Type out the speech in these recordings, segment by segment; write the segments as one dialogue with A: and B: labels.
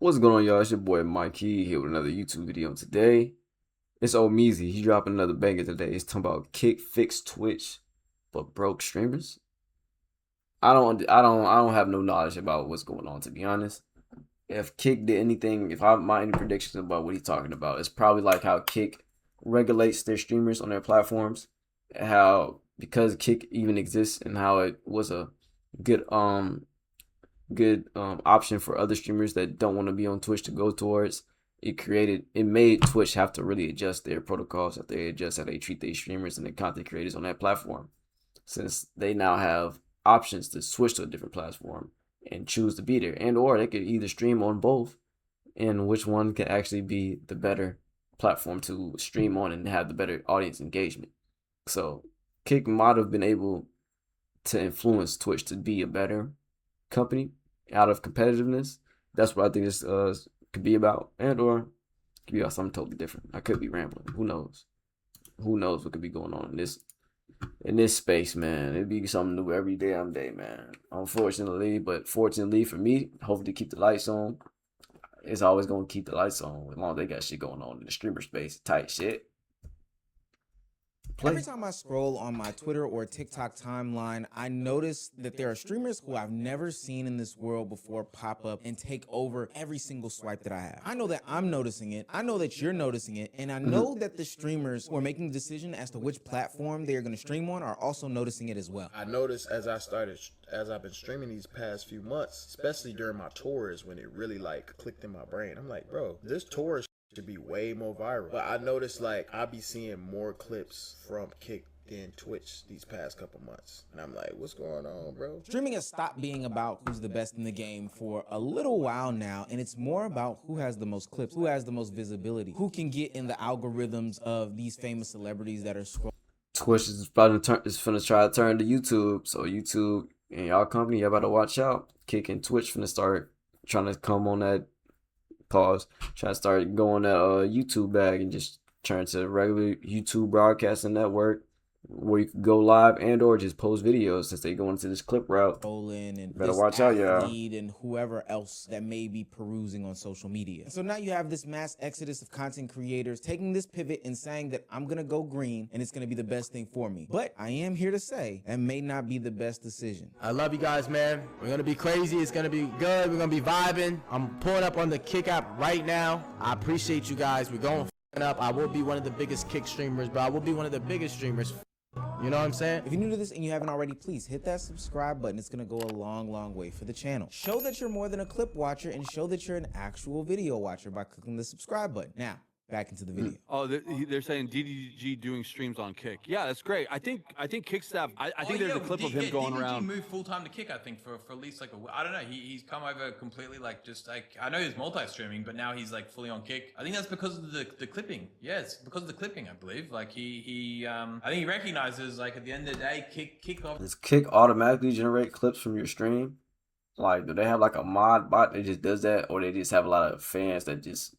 A: What's going on, y'all? It's your boy Mykeeey here with another YouTube video today. It's old Meezy. He dropping another banger today. He's talking about Kick fix Twitch but broke streamers. I don't have no knowledge about what's going on, to be honest. If Kick did anything, if I have my any predictions about what he's talking about, it's probably like how Kick regulates their streamers on their platforms, how because Kick even exists and how it was a good option for other streamers that don't want to be on Twitch to go towards. It made Twitch have to really adjust their protocols, that they adjust how they treat their streamers and the content creators on that platform, since they now have options to switch to a different platform and choose to be there, and or they could either stream on both, and which one can actually be the better platform to stream on and have the better audience engagement. So Kick might have been able to influence Twitch to be a better company out of competitiveness. That's what I think this could be about, and or could be about something totally different. I could be rambling. Who knows? Who knows what could be going on in this space, man? It'd be something new every damn day, man. Unfortunately, but fortunately for me, hopefully keep the lights on. It's always gonna keep the lights on as long as they got shit going on in the streamer space. Tight shit.
B: Every time I scroll on my Twitter or TikTok timeline, I notice that there are streamers who I've never seen in this world before pop up and take over every single swipe that I have. I know that I'm noticing it, I know that you're noticing it, and I know that the streamers who are making the decision as to which platform they are going to stream on are also noticing it as well.
C: I noticed as I've been streaming these past few months, especially during my tours, when it really like clicked in my brain. I'm like, bro, this tour should be way more viral. But I noticed like I be seeing more clips from Kick than Twitch these past couple months. And I'm like, what's going on, bro?
B: Streaming has stopped being about who's the best in the game for a little while now, and it's more about who has the most clips, who has the most visibility, who can get in the algorithms of these famous celebrities that are scrolling.
A: Twitch is about to finna try to turn to YouTube. So YouTube and y'all company, y'all better watch out. Kick and Twitch finna start trying to come on that trying to start going that YouTube bag and just turn to regular YouTube broadcasting network where you can go live and or just post videos, since they go into this clip route.
B: And
A: better watch out, y'all.
B: And whoever else that may be perusing on social media. So now you have this mass exodus of content creators taking this pivot and saying that I'm gonna go green and it's gonna be the best thing for me. But I am here to say that may not be the best decision.
D: I love you guys, man. We're gonna be crazy. It's gonna be good. We're gonna be vibing. I'm pulling up on the Kick app right now. I appreciate you guys. We're going up. I will be one of the biggest Kick streamers, but I will be one of the biggest streamers. You know what I'm saying?
B: If you're new to this and you haven't already, please hit that subscribe button. It's gonna go a long way for the channel. Show that you're more than a clip watcher and show that you're an actual video watcher by clicking the subscribe button. Now, back into the video.
E: Oh, they're saying DDG doing streams on Kick. Yeah, that's great. I think Kick staff. I think there's a clip of him going around.
F: DDG moved full time to Kick. I think for at least like I don't know. He's come over completely like just like I know he's multi-streaming, but now he's like fully on Kick. I think that's because of the clipping. Yeah, it's because of the clipping. I believe like I think he recognizes like at the end of the day, Kick off.
A: Does Kick automatically generate clips from your stream? Like, do they have like a mod bot that just does that, or they just have a lot of fans that just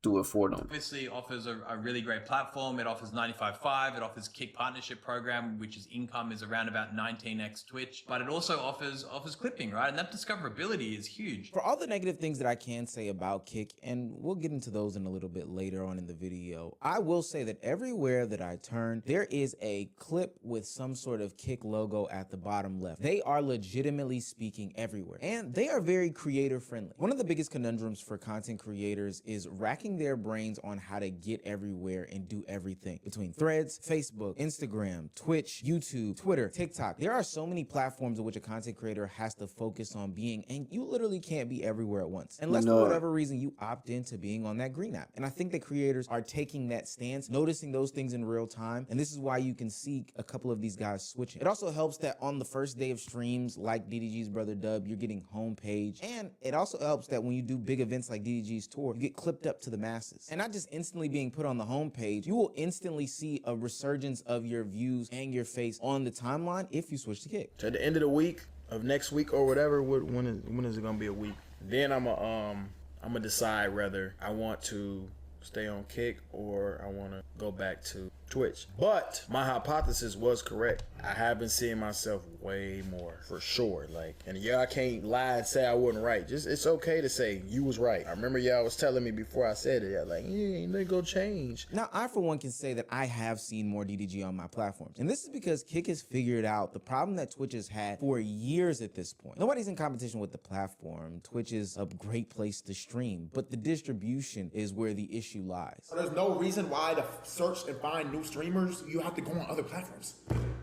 A: do it for them?
F: Obviously offers a really great platform. It offers 95.5. It offers Kick partnership program, which is income is around about 19x Twitch, but it also offers clipping, right? And that discoverability is huge.
B: For all the negative things that I can say about Kick, and we'll get into those in a little bit later on in the video, I will say that everywhere that I turn, there is a clip with some sort of Kick logo at the bottom left. They are legitimately speaking everywhere, and they are very creator friendly. One of the biggest conundrums for content creators is racking their brains on how to get everywhere and do everything. Between Threads, Facebook, Instagram, Twitch, YouTube, Twitter, TikTok, there are so many platforms in which a content creator has to focus on being, and you literally can't be everywhere at once unless for whatever reason you opt into being on that green app. And I think that creators are taking that stance, noticing those things in real time, and this is why you can see a couple of these guys switching. It also helps that on the first day of streams like DDG's brother Dub, you're getting homepage, and it also helps that when you do big events like DDG's tour, you get clipped up to the masses. And not just instantly being put on the homepage, you will instantly see a resurgence of your views and your face on the timeline if you switch to Kick.
C: So at the end of the week, of next week or whatever, when is it gonna be a week? Then I'm gonna decide whether I want to stay on Kick or I want to go back to Twitch. But my hypothesis was correct. I have been seeing myself way more, for sure. Like, and y'all can't lie and say I wasn't right. Just, it's okay to say you was right. I remember y'all was telling me before I said it, like, yeah, ain't nothing gonna change.
B: Now, I for one can say that I have seen more DDG on my platforms. And this is because Kick has figured out the problem that Twitch has had for years at this point. Nobody's in competition with the platform. Twitch is a great place to stream, but the distribution is where the issue lies.
G: There's no reason why to search and find new streamers. You have to go on other platforms.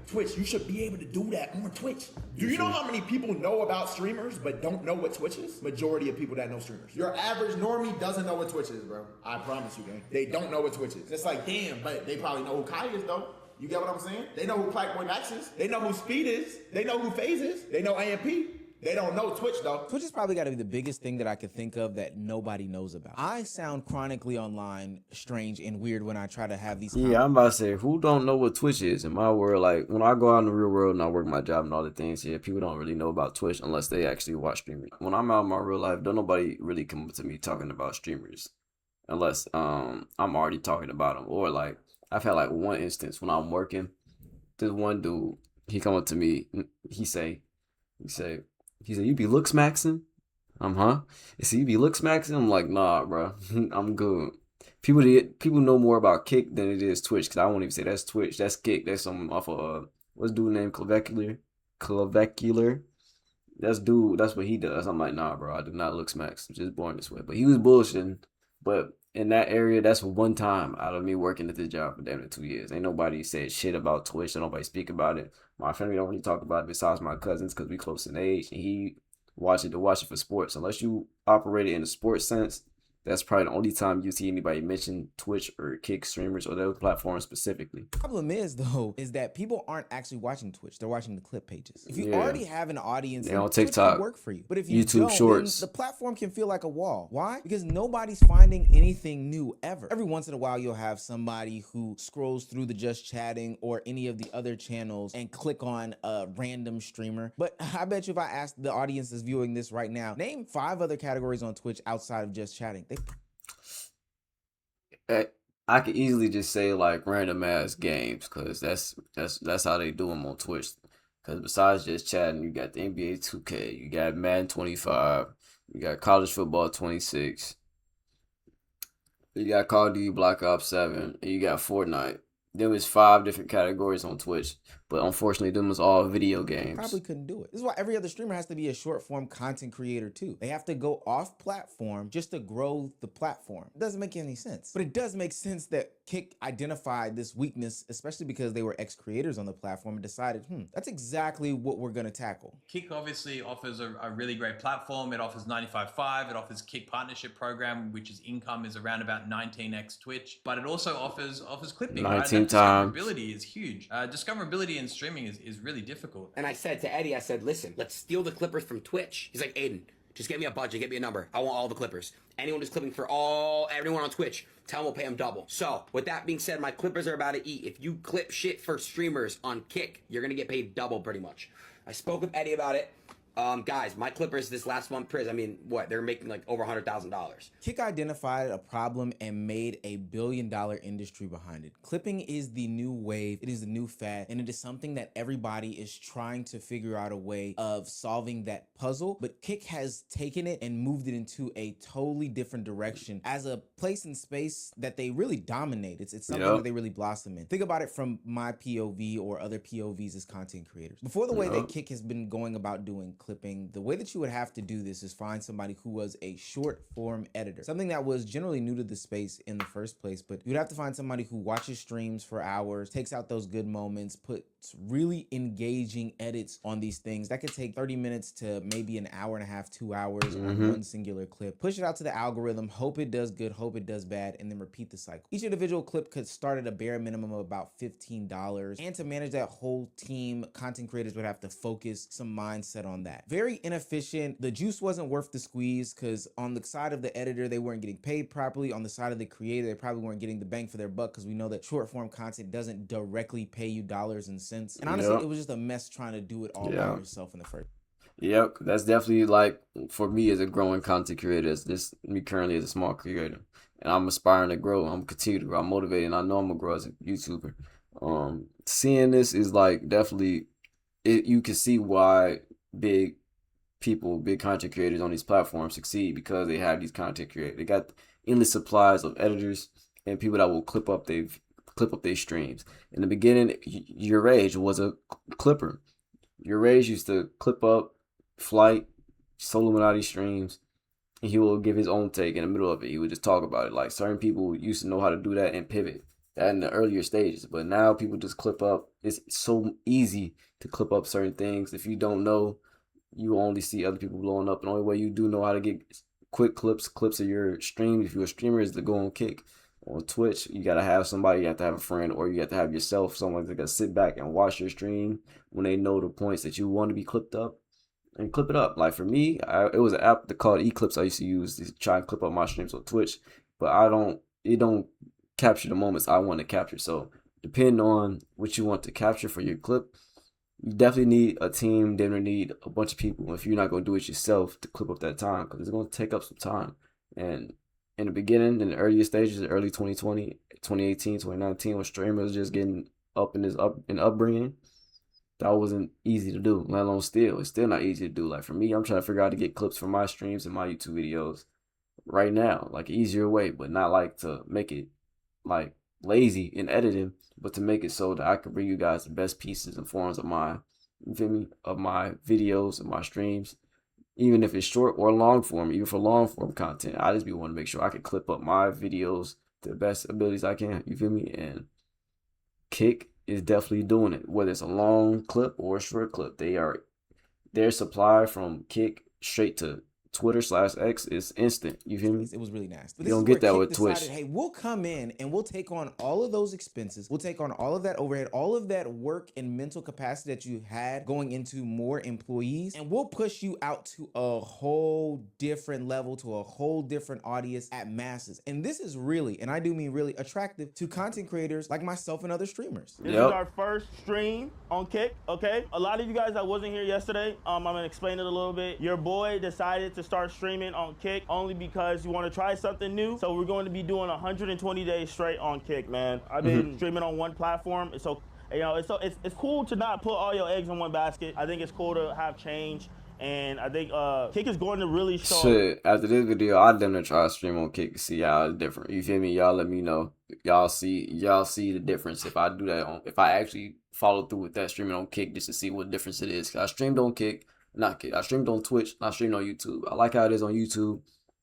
G: Twitch, you should be able to do that on Twitch. Do you know how many people know about streamers but don't know what Twitch is? Majority of people that know streamers. Your average normie doesn't know what Twitch is, bro. I promise you, gang. They don't know what Twitch is. It's like, damn, but they probably know who Kai is, though. You get what I'm saying? They know who Blackboy Max is. They know who Speed is. They know who FaZe is. They know AMP. They don't know Twitch, though.
B: Twitch has probably got to be the biggest thing that I could think of that nobody knows about. I sound chronically online strange and weird when I try to have these.
A: Yeah, I'm about to say, who don't know what Twitch is? In my world, like, when I go out in the real world and I work my job and all the things, yeah, people don't really know about Twitch unless they actually watch streamers. When I'm out in my real life, don't nobody really come up to me talking about streamers unless I'm already talking about them. Or, like, I've had, like, one instance when I'm working, this one dude, he come up to me, he say, you be looks maxing? He said, you be looks maxing? I'm like, nah, bro. I'm good. People know more about Kick than it is Twitch, because I won't even say that's Twitch. That's Kick. That's some off of, what's dude named Clavicular? That's what he does. I'm like, nah, bro. I do not looks max. I'm just born this way. But he was bullshitting. But in that area, that's one time out of me working at this job for damn near 2 years. Ain't nobody said shit about Twitch. Ain't nobody speak about it. My family don't really talk about it besides my cousins because we close in age. And he watch it for sports. Unless you operate it in a sports sense, that's probably the only time you see anybody mention Twitch or Kick streamers or those platforms specifically.
B: Problem is, though, is that people aren't actually watching Twitch. They're watching the clip pages. If you
A: Yeah.
B: already have an audience,
A: They
B: then
A: on
B: Twitch
A: TikTok,
B: can work for you. But if you
A: YouTube
B: don't,
A: Shorts.
B: then the platform can feel like a wall. Why? Because nobody's finding anything new ever. Every once in a while, you'll have somebody who scrolls through the Just Chatting or any of the other channels and click on a random streamer. But I bet you if I asked the audience that's viewing this right now, name 5 other categories on Twitch outside of Just Chatting.
A: I could easily just say like random ass games because that's how they do them on Twitch. Because besides just chatting, you got the NBA 2K, you got Madden 25, you got College Football 26, you got Call of Duty Black Ops 7, and you got Fortnite. There was 5 different categories on Twitch, but unfortunately, them was all video games.
B: Probably couldn't do it. This is why every other streamer has to be a short form content creator too. They have to go off platform just to grow the platform. It doesn't make any sense. But it does make sense that Kick identified this weakness, especially because they were ex-creators on the platform and decided, that's exactly what we're gonna tackle.
F: Kick obviously offers a really great platform. It offers 95.5. It offers Kick partnership program, which is income is around about 19x Twitch, but it also offers clipping.
A: 19
F: right?
A: times.
F: Discoverability is huge. Discoverability in streaming is really difficult.
H: And I said to Eddie, I said, listen, let's steal the clippers from Twitch. He's like, Aiden, just get me a budget, get me a number. I want all the clippers. Anyone who's clipping for everyone on Twitch, tell them we'll pay them double. So, with that being said, my clippers are about to eat. If you clip shit for streamers on Kick, you're going to get paid double pretty much. I spoke with Eddie about it. Guys, my clippers this last month, Priz, I mean, they're making like over $100,000.
B: Kick identified a problem and made a billion-dollar industry behind it. Clipping is the new wave, it is the new fad, and it is something that everybody is trying to figure out a way of solving that puzzle, but Kick has taken it and moved it into a totally different direction as a place and space that they really dominate. It's something that they really blossom in. Think about it from my POV or other POVs as content creators. Before the way that Kick has been going about doing clipping, the way that you would have to do this is find somebody who was a short form editor, something that was generally new to the space in the first place, but you'd have to find somebody who watches streams for hours, takes out those good moments, puts really engaging edits on these things. That could take 30 minutes to maybe an hour and a half, 2 hours on one singular clip. Push it out to the algorithm, hope it does good, hope it does bad, and then repeat the cycle. Each individual clip could start at a bare minimum of about $15, and to manage that whole team, content creators would have to focus some mindset on that. Very inefficient. The juice wasn't worth the squeeze because on the side of the editor, they weren't getting paid properly. On the side of the creator, they probably weren't getting the bang for their buck because we know that short form content doesn't directly pay you dollars and cents. And honestly, it was just a mess trying to do it all by yourself in the first.
A: Yep, that's definitely like for me as a growing content creator, as this me currently as a small creator, and I'm aspiring to grow. I'm continue to grow. I'm motivated, and I know I'm gonna grow as a YouTuber. Seeing this is like definitely it. You can see why big people, big content creators on these platforms succeed because they have these content creators. They got endless supplies of editors and people that will clip up their streams. In the beginning, your age was a clipper. Your age used to clip up Flight, Soluminati streams, and he will give his own take in the middle of it. He would just talk about it. Like certain people used to know how to do that and pivot that in the earlier stages, but now people just clip up. It's so easy to clip up certain things. If you don't know, you only see other people blowing up. And the only way you do know how to get quick clips of your stream, if you're a streamer, is to go on Kick. On Twitch, you gotta have somebody, you have to have a friend, or you have to have yourself, someone that can sit back and watch your stream when they know the points that you want to be clipped up and clip it up. Like for me, it was an app called Eclipse I used to use to try and clip up my streams on Twitch, but it don't capture the moments I want to capture. So depending on what you want to capture for your clip, you definitely need a team. Then you need a bunch of people if you're not gonna do it yourself to clip up that time because it's gonna take up some time. And in the beginning, in the earlier stages, early 2020, 2018, 2019, when streamers just getting up in upbringing, that wasn't easy to do, let alone still. It's still not easy to do. Like for me, I'm trying to figure out how to get clips from my streams and my YouTube videos right now, like easier way, but not like to make it like lazy in editing, but to make it so that I can bring you guys the best pieces and forms of my, you feel me, of my videos and my streams, even if it's short or long form, even for long form content. I just be want to make sure I can clip up my videos to the best abilities I can. You feel me? And Kick is definitely doing it, whether it's a long clip or a short clip. Their supply from Kick straight to Twitter/X is instant. You feel me?
B: It was really nasty. But
A: You
B: this
A: don't
B: is
A: get
B: where
A: that
B: Kick
A: with
B: decided,
A: Twitch.
B: hey, we'll come in and we'll take on all of those expenses. We'll take on all of that overhead, all of that work and mental capacity that you had going into more employees, and we'll push you out to a whole different level, to a whole different audience at masses. And this is really, and I do mean really, attractive to content creators like myself and other streamers.
I: This is our first stream on Kick, okay? A lot of you guys that wasn't here yesterday, I'm gonna explain it a little bit. Your boy decided to start streaming on Kick only because you want to try something new. So we're going to be doing 120 days straight on Kick, man. I've been streaming on one platform, so you know it's cool to not put all your eggs in one basket. I think it's cool to have change. And I think Kick is going to really show.
A: Shit, after this video, I definitely try to stream on Kick to see how it's different. You feel me? Y'all let me know. Y'all see the difference if I do that if I actually follow through with that streaming on Kick just to see what difference it is. 'Cause I streamed on Kick, not Kick. I streamed on Twitch, not streamed on YouTube. I like how it is on YouTube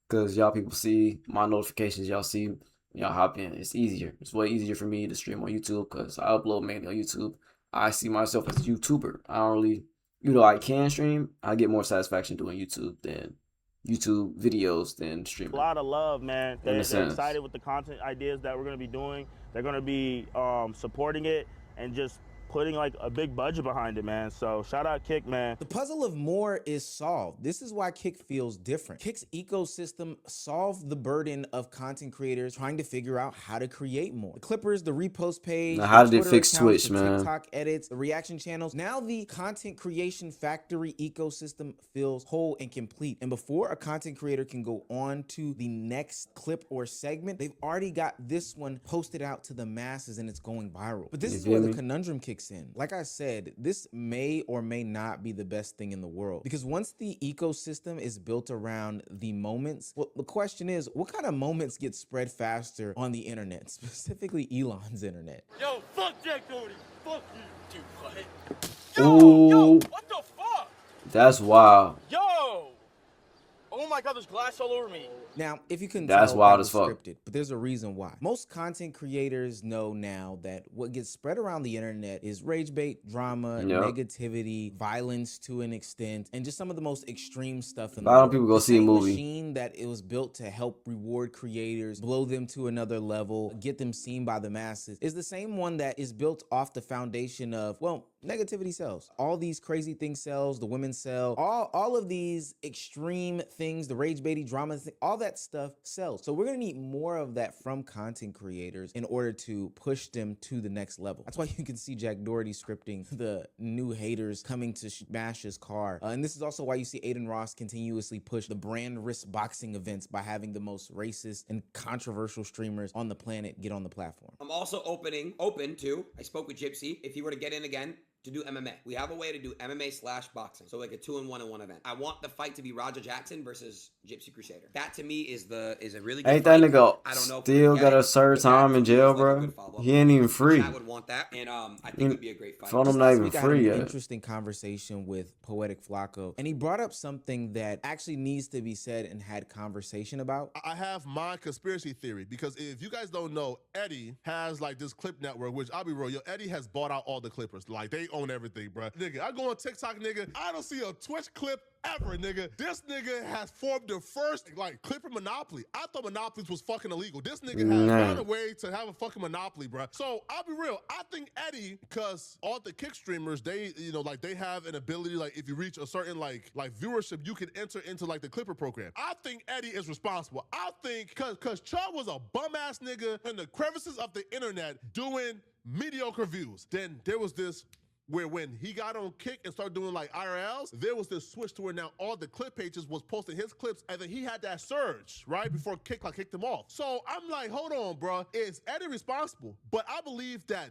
A: because y'all people see my notifications. Y'all see, y'all hop in. It's easier. It's way easier for me to stream on YouTube because I upload mainly on YouTube. I see myself as a YouTuber. I don't really. You know, I can stream. I get more satisfaction doing YouTube videos than streaming.
I: A lot of love, man. They're excited with the content ideas that we're going to be doing. They're going to be supporting it and just putting like a big budget behind it, man. So shout out Kick, man.
B: The puzzle of more is solved. This is why Kick feels different. Kick's ecosystem solved the burden of content creators trying to figure out how to create more. The clippers, the repost page,
A: now, how did
B: the
A: they fix
B: accounts,
A: Twitch,
B: the
A: man?
B: TikTok edits, the reaction channels. Now the content creation factory ecosystem feels whole and complete. And before a content creator can go on to the next clip or segment, they've already got this one posted out to the masses and it's going viral. But this is where the conundrum kicks in. Like I said, this may or may not be the best thing in the world because once the ecosystem is built around the moments, well, the question is, what kind of moments get spread faster on the internet, specifically Elon's internet?
J: Yo, fuck Jack Doherty. Fuck you. Dude, what?
A: Yo,
J: what the fuck?
A: That's wild.
J: Yo! Oh my god, there's glass all over me.
B: Now, if you couldn't
A: That's
B: tell,
A: wild
B: that was
A: as fuck.
B: scripted, but there's a reason why. Most content creators know now that what gets spread around the internet is rage bait, drama, negativity, violence to an extent, and just some of the most extreme stuff in the world.
A: A lot of people go see a movie.
B: Machine that it was built to help reward creators, blow them to another level, get them seen by the masses, is the same one that is built off the foundation of, well, negativity sells. All these crazy things sells, the women sell, all of these extreme things, the rage baity drama, all that stuff sells. So we're gonna need more of that from content creators in order to push them to the next level. That's why you can see Jack Doherty scripting the new haters coming to smash his car. And this is also why you see Aiden Ross continuously push the brand risk boxing events by having the most racist and controversial streamers on the planet get on the platform.
H: I'm also open to, I spoke with Gypsy, if he were to get in again, to do MMA. We have a way to do MMA/boxing. So like a 2-in-1 in one event. I want the fight to be Roger Jackson versus Gypsy Crusader. That to me is a really good
A: Ain't that
H: fight.
A: nigga
H: I don't know
A: still gotta serve time in jail,
H: like
A: bro? He ain't even free.
H: I would want that, and I think it would be a great fight.
A: Phone him not even
B: This week I had
A: free
B: an
A: yet.
B: interesting conversation with Poetic Flacco, and he brought up something that actually needs to be said and had conversation about.
K: I have my conspiracy theory, because if you guys don't know, Eddie has like this clip network, which I'll be real, yo, Eddie has bought out all the Clippers. Like, they own everything, bro. Nigga, I go on TikTok, nigga, I don't see a Twitch clip ever, nigga. This nigga has formed the first, like, Clipper monopoly. I thought monopolies was fucking illegal. This nigga has found a way to have a fucking monopoly, bro. So, I'll be real, I think Eddie, because all the kick streamers, they, you know, like, they have an ability, like, if you reach a certain, like viewership, you can enter into, like, the Clipper program. I think Eddie is responsible. I think, cause Chubb was a bum-ass nigga in the crevices of the internet doing mediocre views. Then there was this where when he got on Kick and started doing like IRLs, there was this switch to where now all the clip pages was posting his clips, and then he had that surge, right, before Kick like kicked him off. So I'm like, hold on, bro, is Eddie responsible? But I believe that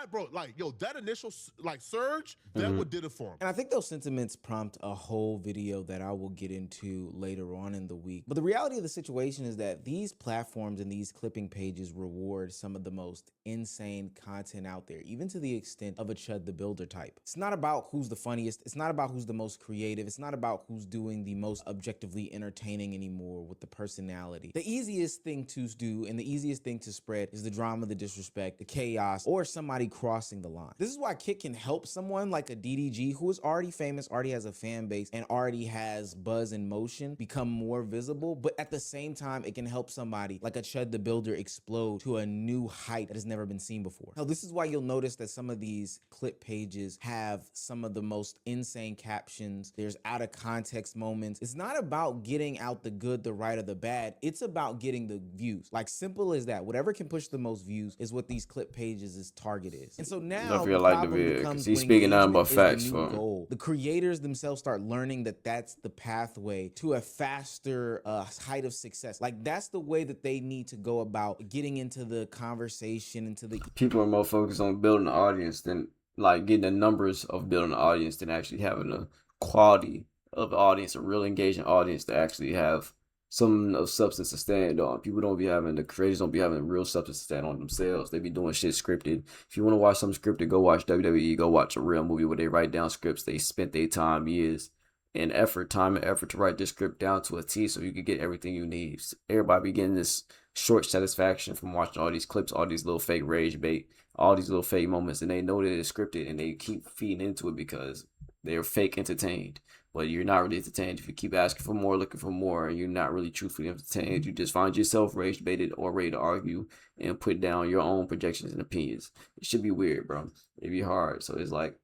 K: bro, like, yo, that initial like surge, that what did it for him.
B: And I think those sentiments prompt a whole video that I will get into later on in the week. But the reality of the situation is that these platforms and these clipping pages reward some of the most insane content out there, even to the extent of a Chud the Builder type. It's not about who's the funniest. It's not about who's the most creative. It's not about who's doing the most objectively entertaining anymore with the personality. The easiest thing to do and the easiest thing to spread is the drama, the disrespect, the chaos, or somebody crossing the line. This is why Kick can help someone like a DDG who is already famous, already has a fan base, and already has buzz and motion become more visible. But at the same time, it can help somebody like a Chud the Builder explode to a new height that has never been seen before. Now, this is why you'll notice that some of these clip pages have some of the most insane captions. There's out of context moments. It's not about getting out the good, the right, or the bad. It's about getting the views. Like, simple as that. Whatever can push the most views is what these clip pages' target is. And so now the problem becomes
A: he's
B: when
A: speaking nothing but
B: engagement is
A: facts
B: the
A: for
B: new
A: him.
B: goal. The creators themselves start learning that that's the pathway to a faster height of success. Like, that's the way that they need to go about getting into the conversation, into the
A: People are more focused on building an audience than like getting the numbers of building an audience than actually having a quality of the audience, a real engaging audience to actually have some of substance to stand on. People don't be having, the creators don't be having real substance to stand on themselves. They be doing shit scripted. If you want to watch something scripted, go watch WWE, go watch a real movie where they write down scripts. They spent their time, years, and effort to write this script down to a T so you could get everything you need. Everybody be getting this short satisfaction from watching all these clips, all these little fake rage bait, all these little fake moments, and they know that it's scripted and they keep feeding into it because they're fake entertained. But you're not really entertained if you keep asking for more, looking for more, and you're not really truthfully entertained. You just find yourself rage baited or ready to argue and put down your own projections and opinions. It should be weird, bro. It'd be hard. So it's like,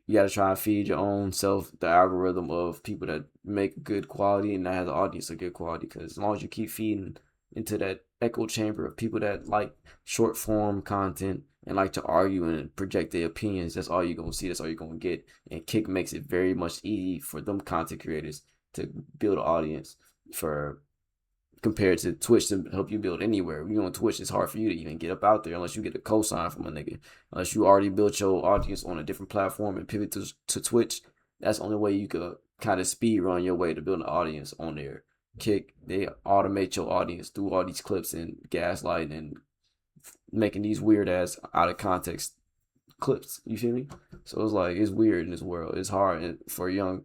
A: you got to try and feed your own self the algorithm of people that make good quality and that has an audience of good quality. Because as long as you keep feeding into that echo chamber of people that like short form content and like to argue and project their opinions, that's all you're going to see. That's all you're going to get. And Kick makes it very much easy for them content creators to build an audience compared to Twitch to help you build anywhere. When you're on Twitch, it's hard for you to even get up out there unless you get a cosign from a nigga. Unless you already built your audience on a different platform and pivot to Twitch, that's the only way you could kind of speed run your way to build an audience on there. Kick, they automate your audience through all these clips and gaslighting and making these weird ass out of context clips. You feel me? So it's like, it's weird in this world. It's hard for young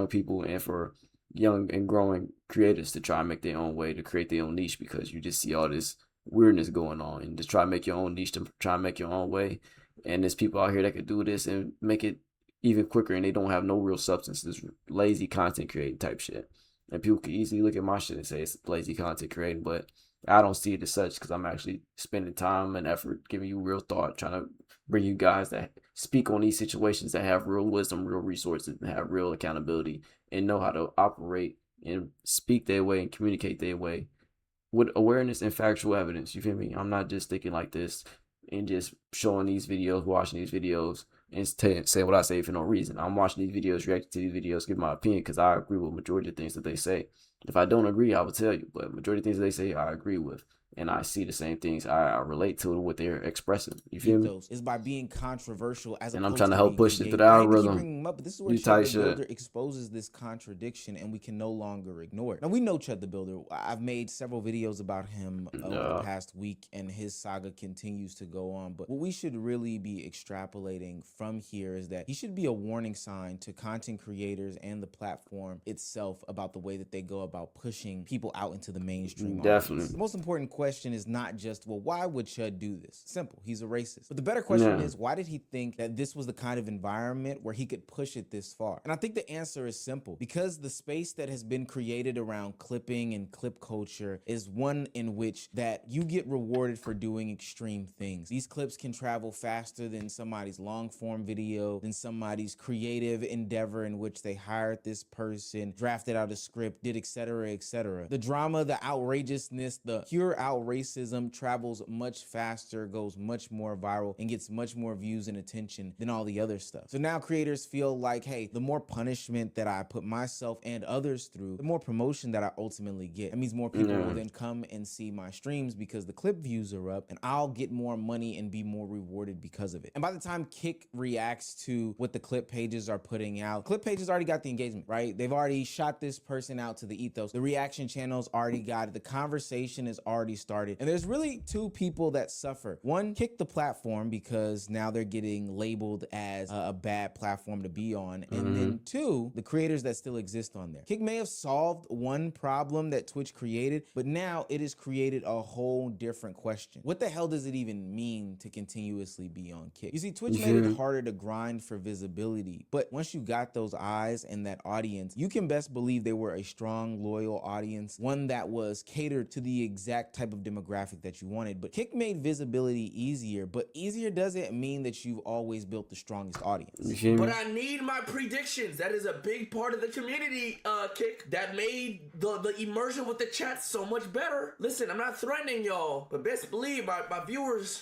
A: people and for young and growing creators to try and make their own way, to create their own niche, because you just see all this weirdness going on and just try to make your own niche, to try and make your own way. And there's people out here that could do this and make it even quicker, and they don't have no real substance. This lazy content creating type shit. And people could easily look at my shit and say it's lazy content creating, but I don't see it as such because I'm actually spending time and effort, giving you real thought, trying to bring you guys that speak on these situations that have real wisdom, real resources, and have real accountability, and know how to operate and speak their way and communicate their way with awareness and factual evidence. You feel me? I'm not just thinking like this and just showing these videos, watching these videos, and say what I say for no reason. I'm watching these videos, reacting to these videos, give my opinion because I agree with majority of things that they say. If I don't agree, I will tell you. But majority of things that they say, I agree with. And I see the same things. I relate to what they're expressing. You feel me?
B: Is by being controversial as
A: And I'm
B: opposed
A: trying to
B: to
A: help
B: being
A: push it through
B: creative.
A: the
B: I hate to keep
A: algorithm.
B: bringing him up, but this is where
A: You
B: Chud
A: tight
B: the
A: shit.
B: Builder exposes this contradiction, and we can no longer ignore it. Now, we know Chud the Builder. I've made several videos about him over the past week, and his saga continues to go on. But what we should really be extrapolating from here is that he should be a warning sign to content creators and the platform itself about the way that they go about pushing people out into the mainstream
A: Definitely.
B: audience. The most important question is not just, well, why would Chud do this? Simple, he's a racist. But the better question is, why did he think that this was the kind of environment where he could push it this far? And I think the answer is simple. Because the space that has been created around clipping and clip culture is one in which that you get rewarded for doing extreme things. These clips can travel faster than somebody's long form video, than somebody's creative endeavor in which they hired this person, drafted out a script, did etc. etc. The drama, the outrageousness, the pure out racism travels much faster, goes much more viral, and gets much more views and attention than all the other stuff. So now creators feel like, hey, the more punishment that I put myself and others through, the more promotion that I ultimately get. That means more people will then come and see my streams because the clip views are up, and I'll get more money and be more rewarded because of it. And by the time Kick reacts to what the clip pages are putting out, clip pages already got the engagement, right? They've already shot this person out to the ethos. The reaction channels already got it. The conversation is already started. And there's really two people that suffer. One, Kick the platform because now they're getting labeled as a bad platform to be on. And then two, the creators that still exist on there. Kick may have solved one problem that Twitch created, but now it has created a whole different question. What the hell does it even mean to continuously be on Kick? You see, Twitch made it harder to grind for visibility, but once you got those eyes and that audience, you can best believe they were a strong, loyal audience, one that was catered to the exact type of demographic that you wanted. But Kick made visibility easier, but easier doesn't mean that you've always built the strongest audience.
L: But I need my predictions. That is a big part of the community, Kick, that made the immersion with the chat so much better. Listen, I'm not threatening y'all, but best believe my viewers,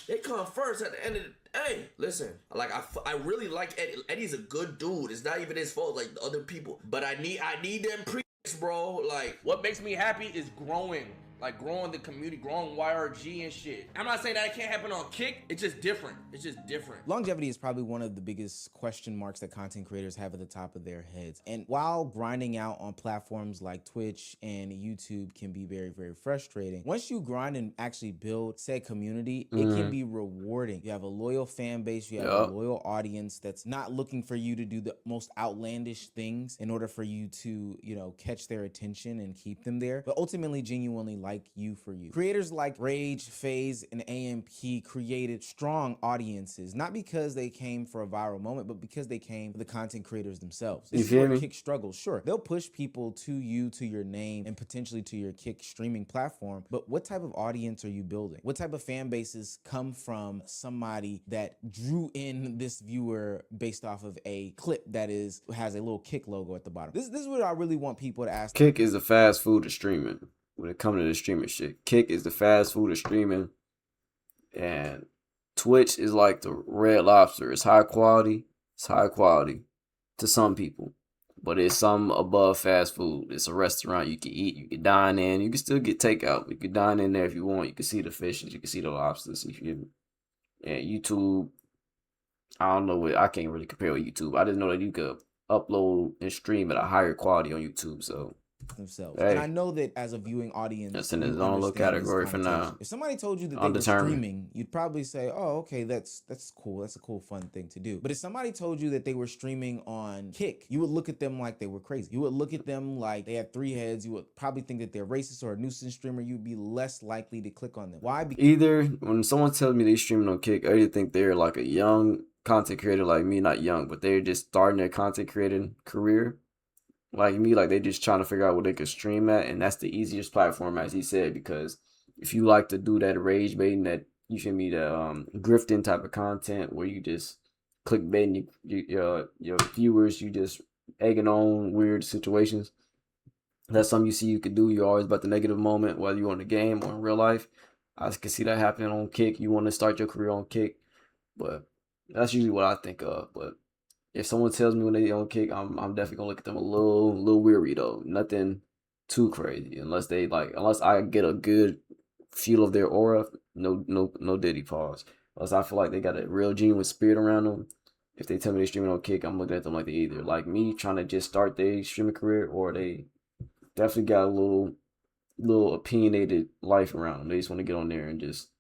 L: they come first at the end of the Hey, listen, like I really like Eddie. Eddie's a good dude. It's not even his fault, like the other people. But I need them pre-, bro. Like, what makes me happy is growing. Like growing the community, growing YRG and shit. I'm not saying that it can't happen on Kick. It's just different. It's just different.
B: Longevity is probably one of the biggest question marks that content creators have at the top of their heads. And while grinding out on platforms like Twitch and YouTube can be very, very frustrating, once you grind and actually build said community, it can be rewarding. You have a loyal fan base, you have a loyal audience that's not looking for you to do the most outlandish things in order for you to, you know, catch their attention and keep them there, but ultimately genuinely like you for you. Creators like Rage, FaZe, and AMP created strong audiences, not because they came for a viral moment, but because they came for the content creators themselves. This is where Kick struggles. Sure, they'll push people to you, to your name, and potentially to your Kick streaming platform, but what type of audience are you building? What type of fan bases come from somebody that drew in this viewer based off of a clip that has a little Kick logo at the bottom? This is what I really want people to ask.
A: Kick is the fast food of streaming. When it comes to the streaming shit, Kick is the fast food of streaming, and Twitch is like the Red Lobster. It's high quality. It's high quality to some people, but it's some above fast food. It's a restaurant you can eat, you can dine in, you can still get takeout. You can dine in there if you want. You can see the fishes, you can see the lobsters. If you and YouTube, I don't know what I can't really compare with YouTube. I just know that you could upload and stream at a higher quality on YouTube. So.
B: Themselves. Hey. And I know that as a viewing audience,
A: that's in its own little category for now.
B: If somebody told you that they were streaming, you'd probably say, oh, okay, that's cool. That's a cool, fun thing to do. But if somebody told you that they were streaming on Kick, you would look at them like they were crazy. You would look at them like they had 3 heads. You would probably think that they're racist or a nuisance streamer. You'd be less likely to click on them. Why?
A: Either when someone tells me they streaming on Kick, I either think they're like a young content creator like me, not young, but they're just starting their content creating career. Like me, like they just trying to figure out what they could stream at, and that's the easiest platform, as he said, because if you like to do that rage baiting, that you feel me, the grifting type of content where you just clickbaiting your viewers. You just egging on weird situations. That's something you see you could do. You're always about the negative moment, whether you're on the game or in real life. I can see that happening on Kick. You want to start your career on Kick, but that's usually what I think of. But if someone tells me when they on Kick, I'm definitely gonna look at them a little weary though. Nothing too crazy, unless I get a good feel of their aura. No Diddy pause. Unless I feel like they got a real genuine spirit around them. If they tell me they're streaming on Kick, I'm looking at them like they either like me trying to just start their streaming career, or they definitely got a little opinionated life around them. They just want to get on there and just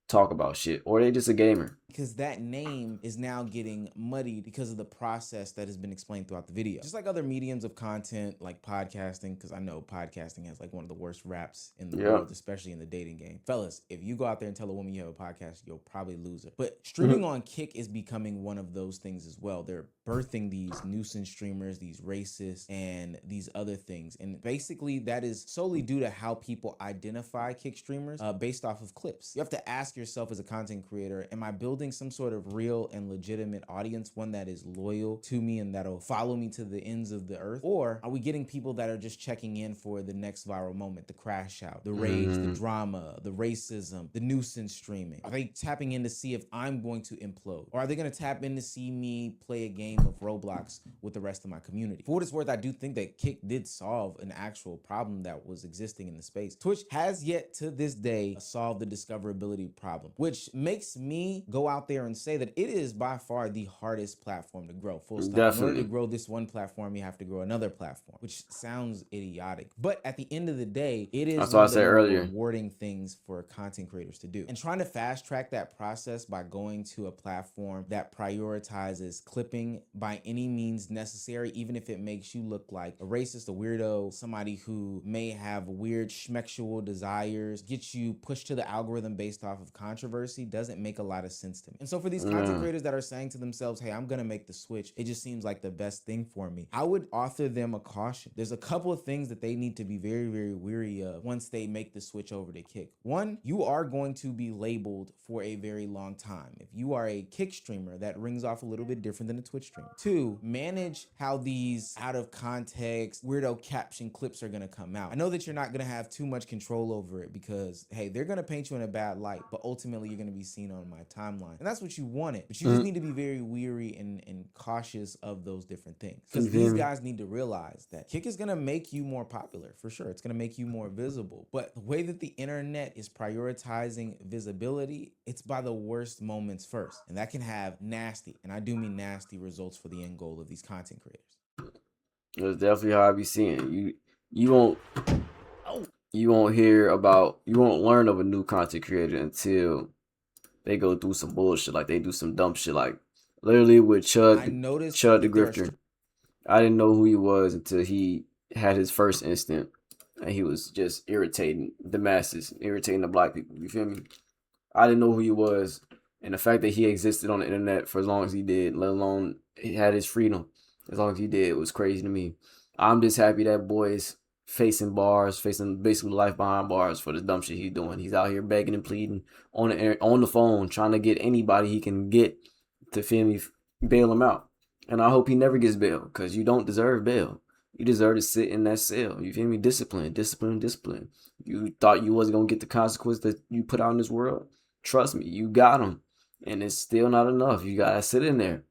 A: talk about shit, or they just a gamer.
B: Because that name is now getting muddied because of the process that has been explained throughout the video. Just like other mediums of content, like podcasting, because I know podcasting has like one of the worst raps in the world, especially in the dating game. Fellas, if you go out there and tell a woman you have a podcast, you'll probably lose her. But streaming on Kick is becoming one of those things as well. They're birthing these nuisance streamers, these racists, and these other things. And basically that is solely due to how people identify Kick streamers based off of clips. You have to ask yourself as a content creator, am I building some sort of real and legitimate audience, one that is loyal to me and that'll follow me to the ends of the earth? Or are we getting people that are just checking in for the next viral moment, the crash out, the rage, the drama, the racism, the nuisance streaming? Are they tapping in to see if I'm going to implode? Or are they going to tap in to see me play a game of Roblox with the rest of my community? For what it's worth, I do think that Kick did solve an actual problem that was existing in the space. Twitch has yet to this day solved the discoverability problem, which makes me go out there and say that it is by far the hardest platform to grow. Full stop.
A: Definitely.
B: In order to grow this one platform, you have to grow another platform, which sounds idiotic. But at the end of the day, it is
A: That's
B: one
A: what I
B: of the
A: said
B: more
A: earlier.
B: rewarding things for content creators to do. And trying to fast track that process by going to a platform that prioritizes clipping by any means necessary, even if it makes you look like a racist, a weirdo, somebody who may have weird schmexual desires, gets you pushed to the algorithm based off of controversy, doesn't make a lot of sense to me. And so for these content creators that are saying to themselves, hey, I'm gonna make the switch, it just seems like the best thing for me, I would author them a caution. There's a couple of things that they need to be very, very weary of once they make the switch over to Kick. One, you are going to be labeled for a very long time. If you are a Kick streamer, that rings off a little bit different than a Twitch streamer. Two, manage how these out of context, weirdo caption clips are gonna come out. I know that you're not gonna have too much control over it because, hey, they're gonna paint you in a bad light, but ultimately you're gonna be seen on my timeline. And that's what you wanted. But you just need to be very weary and cautious of those different things. Because these guys need to realize that Kick is gonna make you more popular, for sure. It's gonna make you more visible. But the way that the internet is prioritizing visibility, it's by the worst moments first. And that can have nasty, and I do mean nasty, results for the end goal of these content creators.
A: That's definitely how I be seeing you won't learn of a new content creator until they go through some bullshit, like they do some dumb shit, like literally with Chud the Grifter. I didn't know who he was until he had his first instant, and he was just irritating the masses, irritating the black people. You feel me? I didn't know who he was, and the fact that he existed on the internet for as long as he did, let alone he had his freedom as long as he did, was crazy to me. I'm just happy that boy is facing basically life behind bars for the dumb shit he's doing. He's out here begging and pleading on the phone, trying to get anybody he can get to, feel me, bail him out. And I hope he never gets bail, because you don't deserve bail. You deserve to sit in that cell. You feel me? Discipline. You thought you wasn't going to get the consequence that you put out in this world? Trust me, you got them. And it's still not enough. You got to sit in there.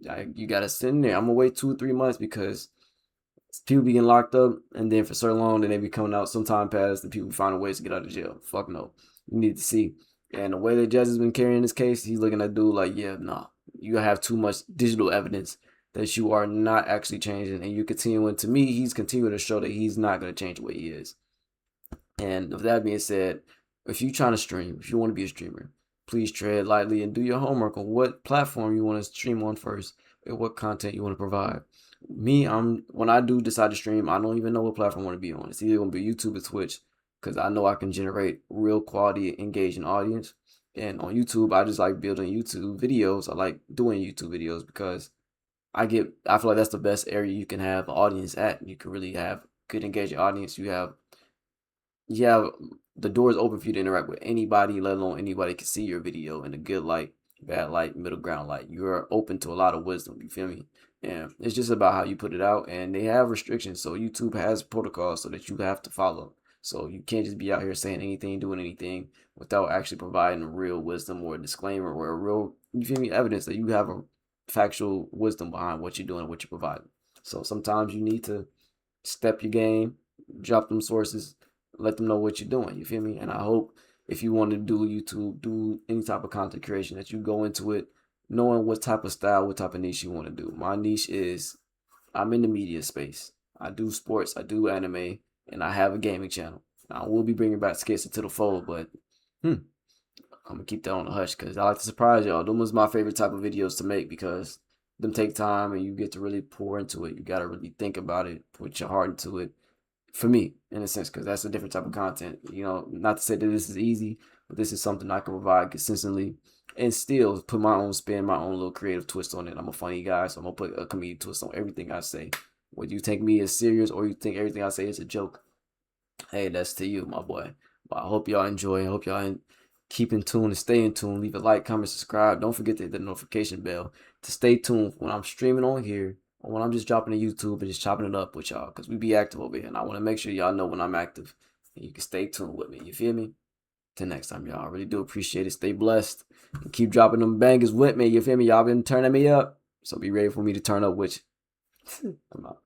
A: I'm going to wait 2 or 3 months because people be getting locked up, and then for so long, then they be coming out. Some time passed, and people finding ways to get out of jail. Fuck no. You need to see. And the way the judge has been carrying this case, he's looking at dude like, yeah, nah. You have too much digital evidence that you are not actually changing, and you continuing. To me, he's continuing to show that he's not going to change the way he is. And with that being said, if you're trying to stream, if you want to be a streamer, please tread lightly and do your homework on what platform you want to stream on first and what content you want to provide. Me, when I do decide to stream, I don't even know what platform I want to be on. It's either going to be YouTube or Twitch, because I know I can generate real quality, engaging audience. And on YouTube, I just like building YouTube videos. I like doing YouTube videos because I feel like that's the best area you can have an audience at. You can really have good engaging audience. You have the doors open for you to interact with anybody, let alone anybody can see your video in a good light. bad light, middle ground light. You're open to a lot of wisdom. You feel me? And it's just about how you put it out. And they have restrictions. So YouTube has protocols so that you have to follow. So you can't just be out here saying anything, doing anything without actually providing a real wisdom or a disclaimer or a real, you feel me, evidence that you have a factual wisdom behind what you're doing and what you're providing. So sometimes you need to step your game, drop them sources, let them know what you're doing. You feel me? And I hope if you want to do YouTube, do any type of content creation, that you go into it knowing what type of style, what type of niche you want to do. My niche is I'm in the media space. I do sports, I do anime, and I have a gaming channel. I will be bringing back skits into the fold, but I'm gonna keep that on the hush because I like to surprise y'all. Them was my favorite type of videos to make because them take time and you get to really pour into it. You gotta really think about it, put your heart into it. For me, in a sense, because that's a different type of content. You know, not to say that this is easy, but this is something I can provide consistently and still put my own spin, my own little creative twist on it. I'm a funny guy, so I'm gonna put a comedic twist on everything I say. Whether you take me as serious or you think everything I say is a joke, hey, that's to you, my boy. But I hope y'all enjoy. I hope y'all keep in tune and stay in tune. Leave a like, comment, subscribe. Don't forget to hit the notification bell to stay tuned when I'm streaming on here or when I'm just dropping to YouTube and just chopping it up with y'all because we be active over here. And I want to make sure y'all know when I'm active and you can stay tuned with me. You feel me? Till next time, y'all. I really do appreciate it. Stay blessed and keep dropping them bangers with me. You feel me? Y'all been turning me up. So be ready for me to turn up with you. I'm out.